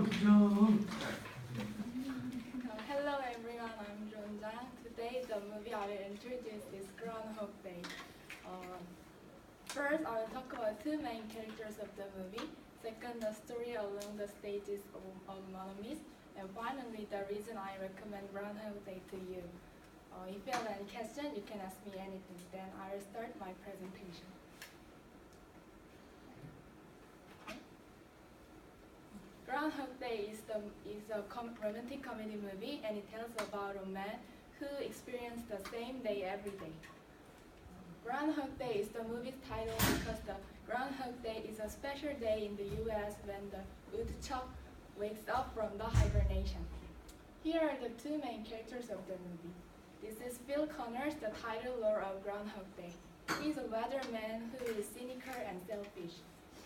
Hello everyone, I'm GROUNDHOG. Today the movie I will introduce is Groundhog Day. First, I will talk about two main characters of the movie. Second, the story along the stages of Monomies. And finally, the reason I recommend Groundhog Day to you. If you have any question, you can ask me anything. Then I will start my presentation. Groundhog Day is a romantic comedy movie, and it tells about a man who experienced the same day every day. Groundhog Day is the movie's title because the Groundhog Day is a special day in the U.S. when the woodchuck wakes up from the hibernation. Here are the two main characters of the movie. This is Phil Connors, the title lord of Groundhog Day. He's a weatherman who is cynical and selfish.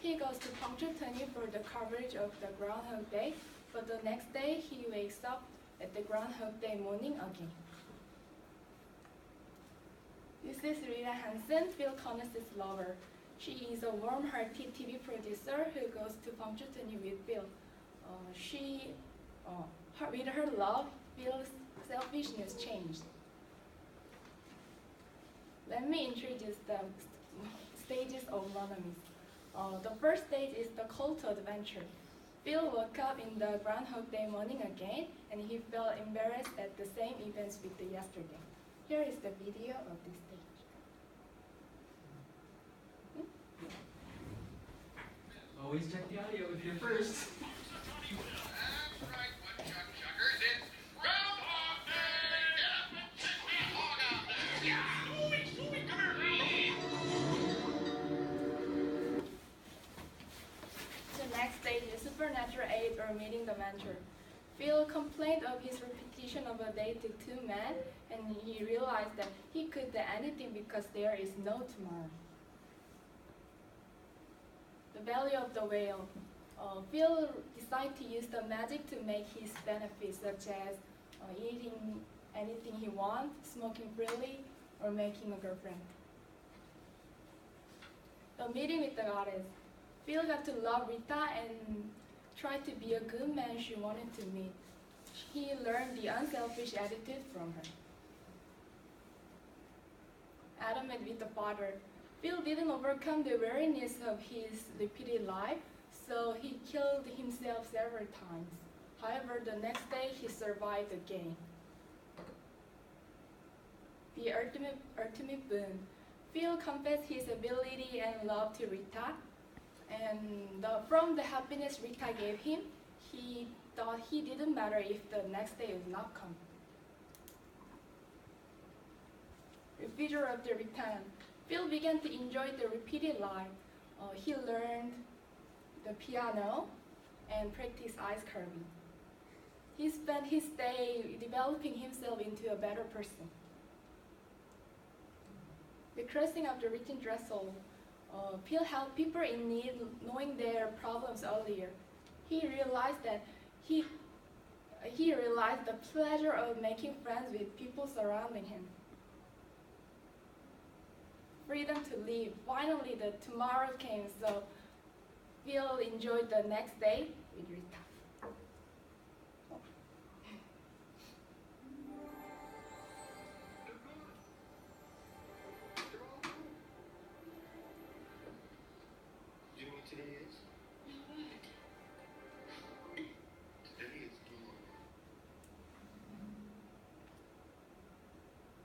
He goes to Punxsutawney for the coverage of the Groundhog Day, but the next day he wakes up at the Groundhog Day morning again. This is Rita Hansen, Phil Connors' lover. She is a warm-hearted TV producer who goes to Punxsutawney with Phil. With her love, Phil's selfishness changed. Let me introduce the stages of Monomies. The first stage is the call to adventure. Phil woke up in the Groundhog Day morning again, and he felt embarrassed at the same events with the yesterday. Here is the video of this stage. Always check the audio if you're first. That's right, woodchuck chuckers. It's Groundhog Day! Hog out there! Yeah! Scooby, come here! The next stage is supernatural aid or meeting the mentor. Phil complained of his repetition of a day to two men, and he realized that he could do anything because there is no tomorrow. The value of the whale. Phil decided to use the magic to make his benefits, such as eating anything he wants, smoking freely, or making a girlfriend. The meeting with the goddess. Phil got to love Rita and tried to be a good man she wanted to meet. He learned the unselfish attitude from her. Adam met with the father. Phil didn't overcome the weariness of his repeated life, so he killed himself several times. However, the next day he survived again. The ultimate boon. Phil confessed his ability and love to Rita, and from the happiness Rita gave him, he thought he didn't matter if the next day would not come. Refusal of the return. Phil began to enjoy the repeated life. He learned the piano and practiced ice carving. He spent his day developing himself into a better person. The crossing of the written threshold. Phil helped people in need, knowing their problems earlier. He realized the pleasure of making friends with people surrounding him. Freedom to live. Finally, the tomorrow came, so Phil enjoyed the next day with Rita. You know what today is? Today is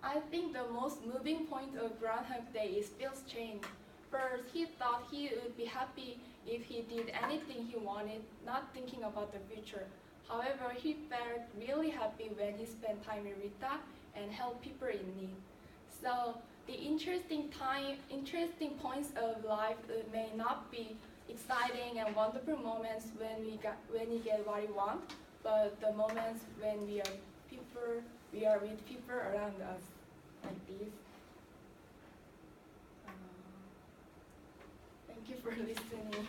I think the most moving point of Groundhog Day is Phil's change. First, he thought he would be happy if he did anything he wanted, not thinking about the future. However, he felt really happy when he spent time with Rita and helped people in need. So, the interesting points of life may not be exciting and wonderful moments when we get what we want, but the moments when we are with people around us, like this. Thank you for listening.